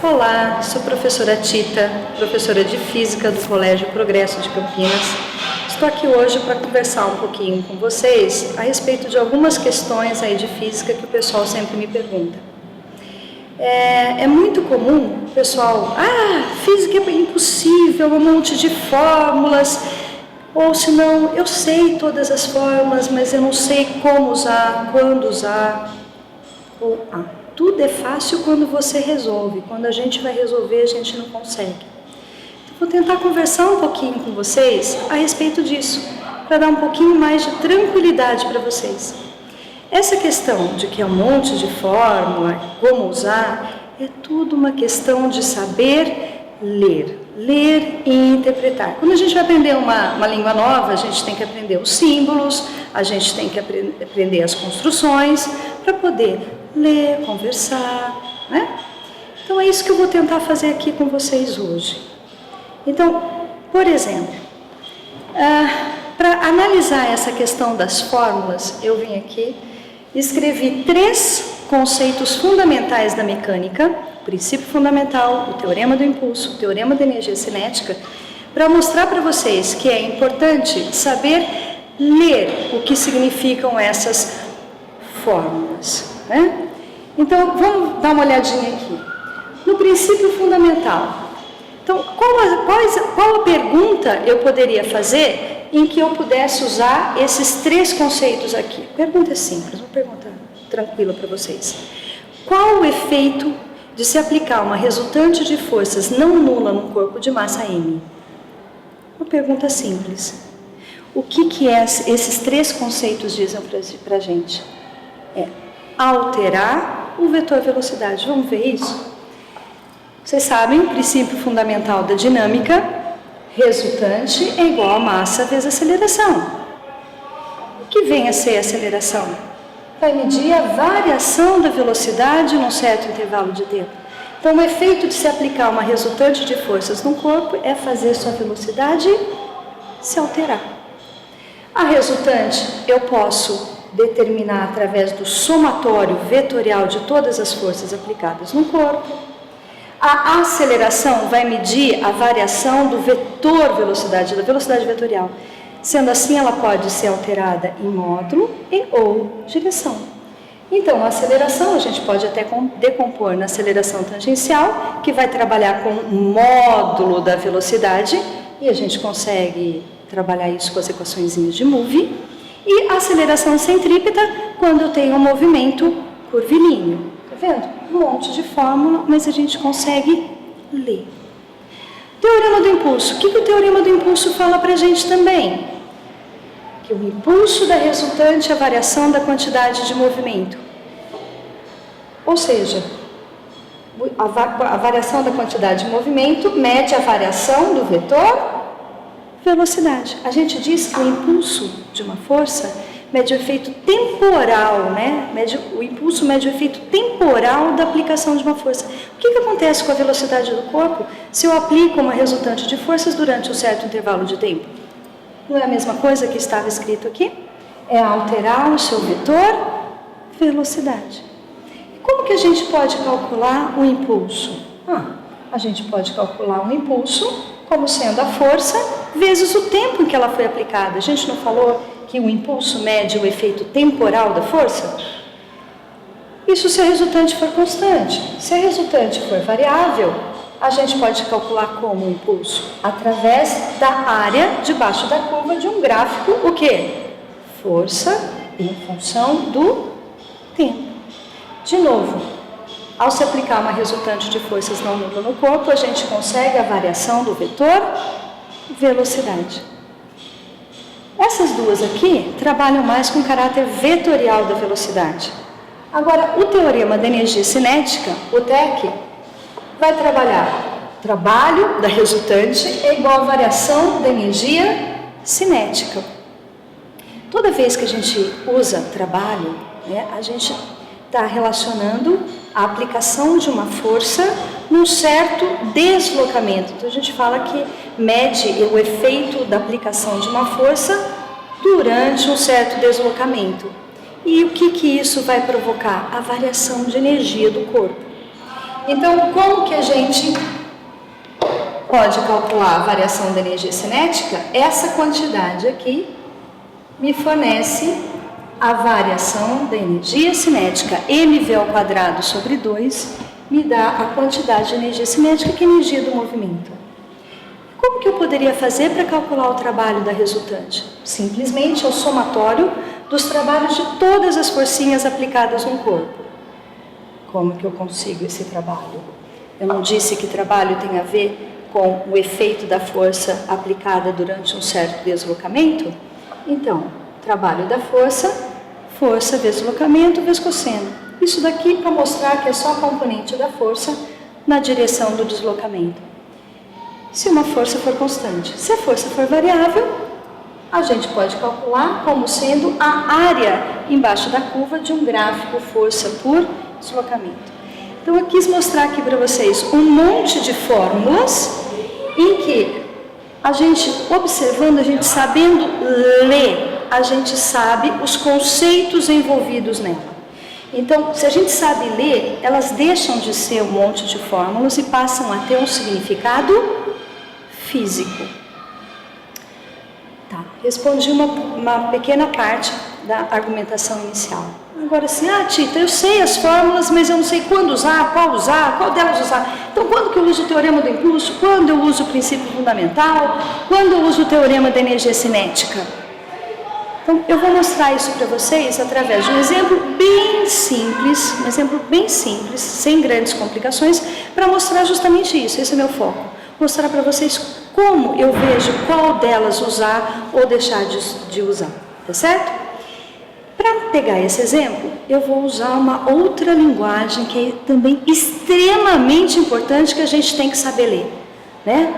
Olá, sou professora Tita, professora de Física do Colégio Progresso de Campinas. Estou aqui hoje para conversar um pouquinho com vocês a respeito de algumas questões aí de física que o pessoal sempre me pergunta. É muito comum o pessoal, física é impossível, um monte de fórmulas, ou se não, eu sei todas as fórmulas, mas eu não sei como usar, quando usar, ou tudo é fácil quando você resolve, quando a gente vai resolver a gente não consegue. Então, vou tentar conversar um pouquinho com vocês a respeito disso, para dar um pouquinho mais de tranquilidade para vocês. Essa questão de que é um monte de fórmula, como usar, é tudo uma questão de saber ler e interpretar. Quando a gente vai aprender uma língua nova, a gente tem que aprender os símbolos, a gente tem que aprender as construções, para poder ler, conversar, né? Então é isso que eu vou tentar fazer aqui com vocês hoje. Então, por exemplo, para analisar essa questão das fórmulas, eu vim aqui e escrevi 3 conceitos fundamentais da mecânica, o princípio fundamental, o teorema do impulso, o teorema da energia cinética, para mostrar para vocês que é importante saber ler o que significam essas fórmulas, né? Então, vamos dar uma olhadinha aqui. No princípio fundamental. Então, qual a pergunta eu poderia fazer em que eu pudesse usar esses 3 conceitos aqui? Pergunta simples, uma pergunta tranquila para vocês. Qual o efeito de se aplicar uma resultante de forças não nula num corpo de massa M? Uma pergunta simples. O que esses 3 conceitos dizem para a gente? Alterar o vetor velocidade. Vamos ver isso? Vocês sabem, o princípio fundamental da dinâmica, resultante é igual a massa vezes aceleração. O que vem a ser a aceleração? Vai medir a variação da velocidade num certo intervalo de tempo. Então, o efeito de se aplicar uma resultante de forças no corpo é fazer sua velocidade se alterar. A resultante eu posso determinar através do somatório vetorial de todas as forças aplicadas no corpo. A aceleração vai medir a variação do vetor velocidade, da velocidade vetorial. Sendo assim, ela pode ser alterada em módulo e ou direção. Então, a aceleração a gente pode até decompor na aceleração tangencial, que vai trabalhar com o módulo da velocidade, e a gente consegue trabalhar isso com as equaçõezinhas de Move. E a aceleração centrípeta, quando eu tenho um movimento curvilíneo. Tá vendo? Um monte de fórmula, mas a gente consegue ler. Teorema do impulso. O que o teorema do impulso fala para a gente também? Que o impulso da resultante é a variação da quantidade de movimento. Ou seja, a variação da quantidade de movimento mede a variação do vetor velocidade. A gente diz que o impulso de uma força mede o efeito temporal, né? O impulso mede o efeito temporal da aplicação de uma força. O que acontece com a velocidade do corpo se eu aplico uma resultante de forças durante um certo intervalo de tempo? Não é a mesma coisa que estava escrito aqui? É alterar o seu vetor velocidade. E como que a gente pode calcular o impulso? A gente pode calcular um impulso como sendo a força vezes o tempo em que ela foi aplicada. A gente não falou que o impulso mede o efeito temporal da força? Isso se a resultante for constante. Se a resultante for variável, a gente pode calcular como o impulso? Através da área debaixo da curva de um gráfico, o quê? Força em função do tempo. De novo, ao se aplicar uma resultante de forças não nula no corpo, a gente consegue a variação do vetor velocidade. Essas duas aqui trabalham mais com o caráter vetorial da velocidade. Agora, o teorema da energia cinética, o TEC, vai trabalhar o trabalho da resultante é igual a variação da energia cinética. Toda vez que a gente usa trabalho, né, a gente está relacionando a aplicação de uma força num certo deslocamento. Então, a gente fala que mede o efeito da aplicação de uma força durante um certo deslocamento. E o que isso vai provocar? A variação de energia do corpo. Então, como que a gente pode calcular a variação da energia cinética? Essa quantidade aqui me fornece a variação da energia cinética. mv ao quadrado sobre 2 me dá a quantidade de energia cinética, que é a energia do movimento. Como que eu poderia fazer para calcular o trabalho da resultante? Simplesmente é o somatório dos trabalhos de todas as forcinhas aplicadas no corpo. Como que eu consigo esse trabalho? Eu não disse que trabalho tem a ver com o efeito da força aplicada durante um certo deslocamento? Então, trabalho da força, força vezes deslocamento vezes cosseno. Isso daqui para mostrar que é só a componente da força na direção do deslocamento. Se uma força for constante, se a força for variável, a gente pode calcular como sendo a área embaixo da curva de um gráfico força por deslocamento. Então eu quis mostrar aqui para vocês um monte de fórmulas em que a gente observando, a gente sabendo ler, a gente sabe os conceitos envolvidos nela. Então, se a gente sabe ler, elas deixam de ser um monte de fórmulas e passam a ter um significado físico. Tá, respondi uma pequena parte da argumentação inicial. Agora assim, Tita, eu sei as fórmulas, mas eu não sei quando usar, qual delas usar. Então, quando que eu uso o teorema do impulso? Quando eu uso o princípio fundamental? Quando eu uso o teorema da energia cinética? Então, eu vou mostrar isso para vocês através de um exemplo bem simples, sem grandes complicações, para mostrar justamente isso. Esse é o meu foco. Mostrar para vocês como eu vejo qual delas usar ou deixar de usar, tá certo? Para pegar esse exemplo, eu vou usar uma outra linguagem que é também extremamente importante, que a gente tem que saber ler, né?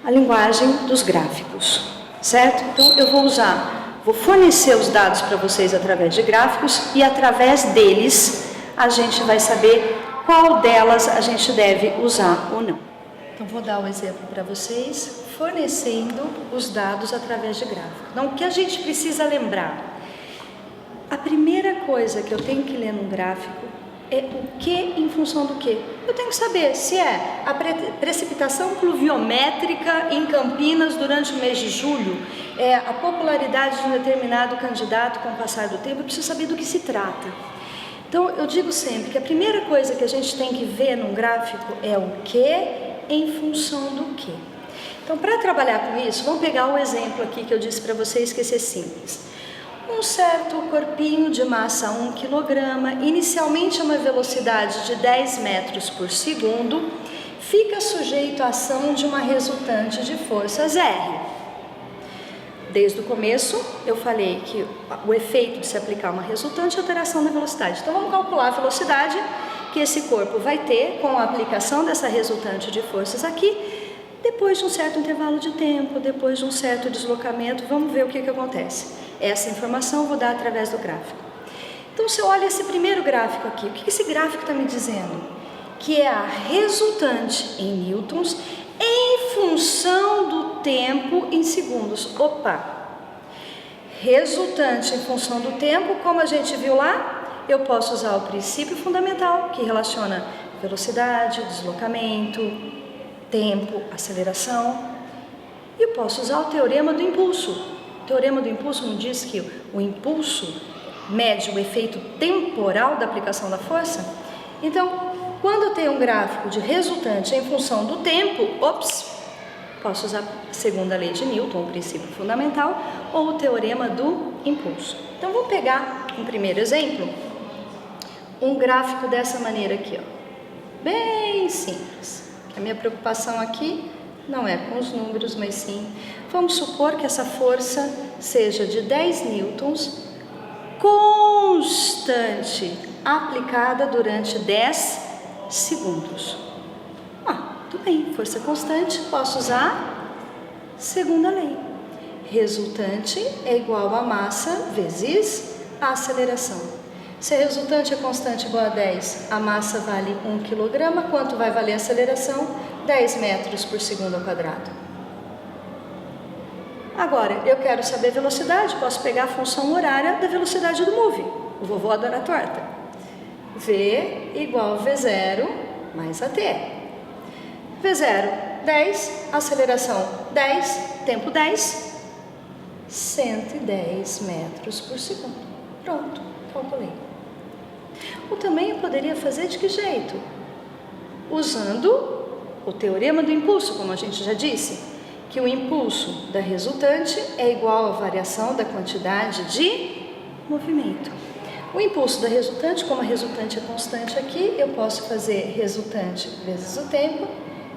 A linguagem dos gráficos, certo? Então, eu vou fornecer os dados para vocês através de gráficos e através deles a gente vai saber qual delas a gente deve usar ou não. Então, vou dar um exemplo para vocês, fornecendo os dados através de gráficos. Então, o que a gente precisa lembrar? A primeira coisa que eu tenho que ler num gráfico é o que em função do que. Eu tenho que saber se é a precipitação pluviométrica em Campinas durante o mês de julho, é a popularidade de um determinado candidato com o passar do tempo, eu preciso saber do que se trata. Então, eu digo sempre que a primeira coisa que a gente tem que ver num gráfico é o que em função do que. Então, para trabalhar com isso, vamos pegar o exemplo aqui que eu disse para vocês que esse é simples. Um certo corpinho de massa 1 kg, inicialmente a uma velocidade de 10 metros por segundo, fica sujeito à ação de uma resultante de forças R. Desde o começo, eu falei que o efeito de se aplicar uma resultante é a alteração da velocidade. Então, vamos calcular a velocidade que esse corpo vai ter com a aplicação dessa resultante de forças aqui, depois de um certo intervalo de tempo, depois de um certo deslocamento. Vamos ver o que acontece. Essa informação eu vou dar através do gráfico. Então, se eu olho esse primeiro gráfico aqui, o que esse gráfico está me dizendo? Que é a resultante em newtons em função do tempo em segundos. Opa! Resultante em função do tempo, como a gente viu lá, eu posso usar o princípio fundamental, que relaciona velocidade, deslocamento, tempo, aceleração. E eu posso usar o teorema do impulso. O teorema do impulso não diz que o impulso mede o efeito temporal da aplicação da força? Então, quando eu tenho um gráfico de resultante em função do tempo, posso usar a segunda lei de Newton, o princípio fundamental, ou o teorema do impulso. Então, vamos pegar um primeiro exemplo, um gráfico dessa maneira aqui, ó, bem simples. A minha preocupação aqui não é com os números, mas sim, vamos supor que essa força seja de 10 newtons, constante, aplicada durante 10 segundos. Tudo bem, força constante, posso usar segunda lei. Resultante é igual a massa vezes a aceleração. Se a resultante é constante igual a 10, a massa vale 1 kg, quanto vai valer a aceleração? 10 metros por segundo ao quadrado. Agora, eu quero saber a velocidade, posso pegar a função horária da velocidade do move. O vovô adora torta. V igual a V0 mais a t. V0, 10, aceleração 10, tempo 10, 110 metros por segundo. Pronto, calculei. O também eu poderia fazer de que jeito? Usando o teorema do impulso, como a gente já disse, que o impulso da resultante é igual à variação da quantidade de movimento. O impulso da resultante, como a resultante é constante aqui, eu posso fazer resultante vezes o tempo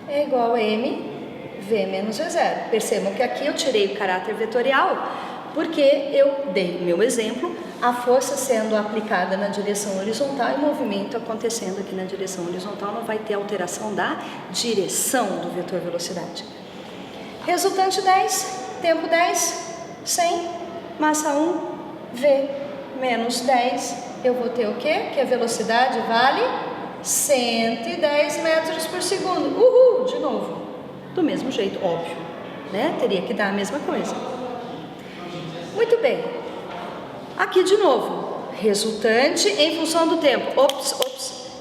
é igual a mv menos v0. Percebam que aqui eu tirei o caráter vetorial porque eu dei o meu exemplo, a força sendo aplicada na direção horizontal e o movimento acontecendo aqui na direção horizontal, não vai ter alteração da direção do vetor velocidade. Resultante 10, tempo 10, 100, massa 1, v menos 10, eu vou ter o quê? Que a velocidade vale 110 metros por segundo. Uhul, de novo. Do mesmo jeito, óbvio, né? Teria que dar a mesma coisa. Muito bem. Aqui de novo, resultante em função do tempo.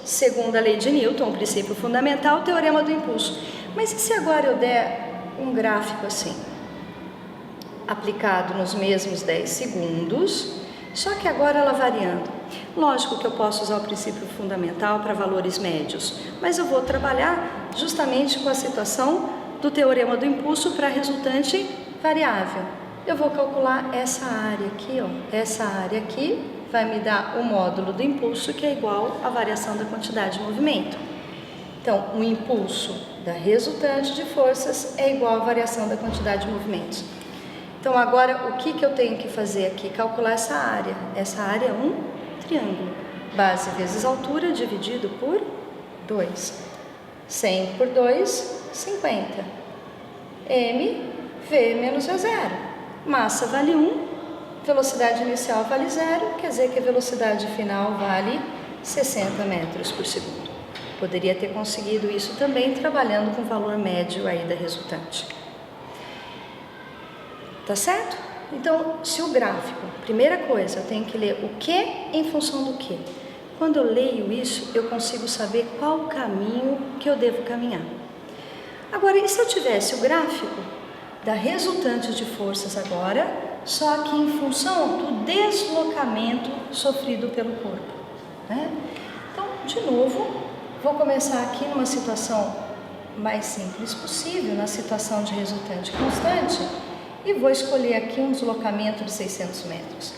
Segunda lei de Newton, princípio fundamental, teorema do impulso. Mas e se agora eu der um gráfico assim, aplicado nos mesmos 10 segundos, só que agora ela variando? Lógico que eu posso usar o princípio fundamental para valores médios, mas eu vou trabalhar justamente com a situação do teorema do impulso para resultante variável. Eu vou calcular essa área aqui, ó. Essa área aqui vai me dar o módulo do impulso, que é igual à variação da quantidade de movimento. Então, o impulso da resultante de forças é igual à variação da quantidade de movimentos. Então, agora, o que eu tenho que fazer aqui? Calcular essa área. Essa área é um triângulo. Base vezes altura dividido por 2. 100 por 2, 50. M, V menos V0. Massa vale 1, velocidade inicial vale 0, quer dizer que a velocidade final vale 60 metros por segundo. Poderia ter conseguido isso também trabalhando com o valor médio aí da resultante. Tá certo? Então, se o gráfico, primeira coisa, eu tenho que ler o que em função do que. Quando eu leio isso, eu consigo saber qual o caminho que eu devo caminhar. Agora, e se eu tivesse o gráfico da resultante de forças agora, só que em função do deslocamento sofrido pelo corpo, né? Então, de novo, vou começar aqui numa situação mais simples possível, na situação de resultante constante, e vou escolher aqui um deslocamento de 600 metros.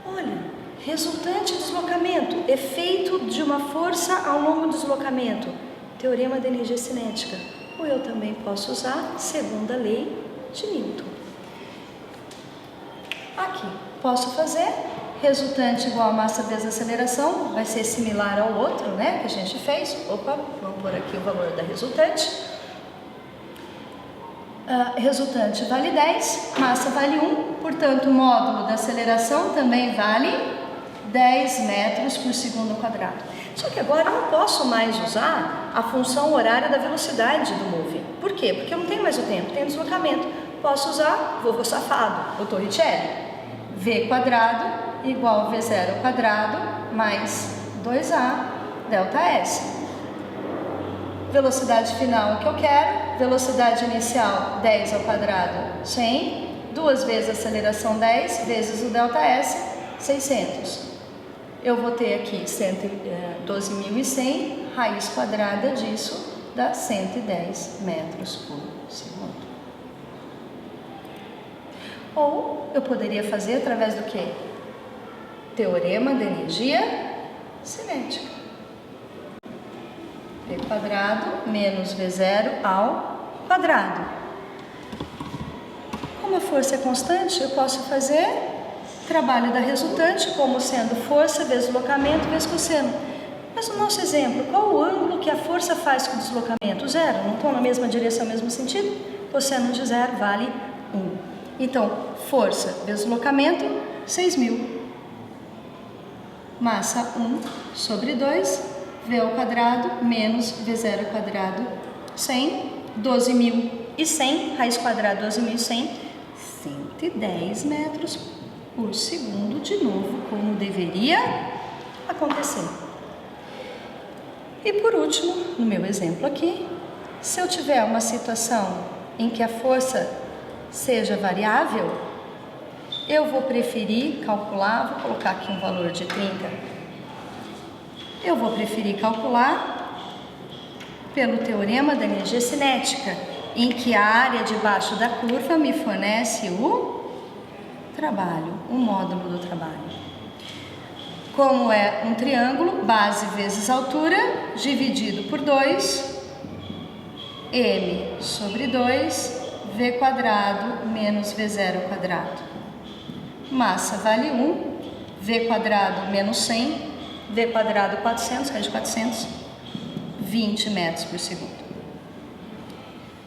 Olha, resultante deslocamento, efeito de uma força ao longo do deslocamento, teorema da energia cinética. Ou eu também posso usar segunda lei de Newton. Aqui, posso fazer resultante igual a massa vezes aceleração, vai ser similar ao outro, né, que a gente fez. Opa, vamos pôr aqui o valor da resultante. Resultante vale 10, massa vale 1, portanto, o módulo da aceleração também vale 10 metros por segundo quadrado. Só que agora eu não posso mais usar a função horária da velocidade do move. Por quê? Porque eu não tenho mais o tempo, tenho deslocamento. Posso usar vovô safado, o Torricelli. V quadrado igual a V0 ao quadrado mais 2A delta S. Velocidade final que eu quero, velocidade inicial 10 ao quadrado 100, 2 vezes a aceleração 10 vezes o delta S, 600. Eu vou ter aqui 12.100, raiz quadrada disso dá 110 metros por segundo. Ou eu poderia fazer através do quê? Teorema da energia cinética. V quadrado menos V0 ao quadrado. Como a força é constante, eu posso fazer trabalho da resultante como sendo força vezes deslocamento vezes cosseno. Mas no nosso exemplo, qual o ângulo que a força faz com o deslocamento? 0. Não estão na mesma direção, no mesmo sentido? Cosseno de 0 vale 1. Então, força vezes deslocamento, 6.000. Massa 1 sobre 2, V ao quadrado menos V0 ao quadrado, 100. 12.100, raiz quadrada 12.100, 110 metros por segundo, de novo, como deveria acontecer. E por último, no meu exemplo aqui, se eu tiver uma situação em que a força seja variável, eu vou preferir calcular, vou colocar aqui um valor de 30. Eu vou preferir calcular pelo teorema da energia cinética, em que a área debaixo da curva me fornece o trabalho, o módulo do trabalho. Como é um triângulo, base vezes altura, dividido por 2, m sobre 2, v quadrado menos v0 quadrado. Massa vale 1, v quadrado menos 100, v quadrado 400, raiz de 400, 20 metros por segundo.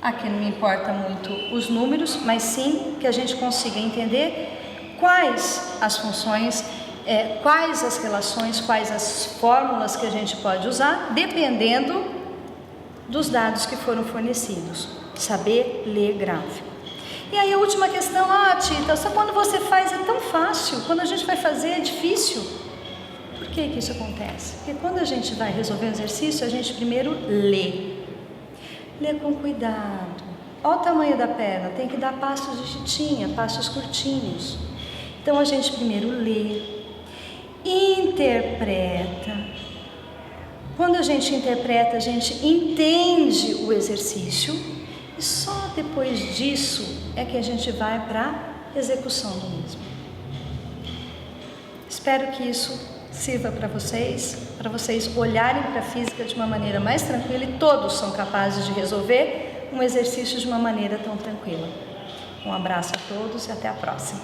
Aqui não me importa muito os números, mas sim que a gente consiga entender quais as funções, quais as relações, quais as fórmulas que a gente pode usar, dependendo dos dados que foram fornecidos. Saber ler gráfico. E aí a última questão, Tita, só quando você faz é tão fácil, quando a gente vai fazer é difícil. Por que isso acontece? Porque quando a gente vai resolver um exercício, a gente primeiro lê. Lê com cuidado. Olha o tamanho da perna, tem que dar passos de chitinha, passos curtinhos. Então a gente primeiro lê, interpreta. Quando a gente interpreta, a gente entende o exercício e só depois disso é que a gente vai para a execução do mesmo. Espero que isso sirva para vocês olharem para a física de uma maneira mais tranquila e todos são capazes de resolver um exercício de uma maneira tão tranquila. Um abraço a todos e até a próxima.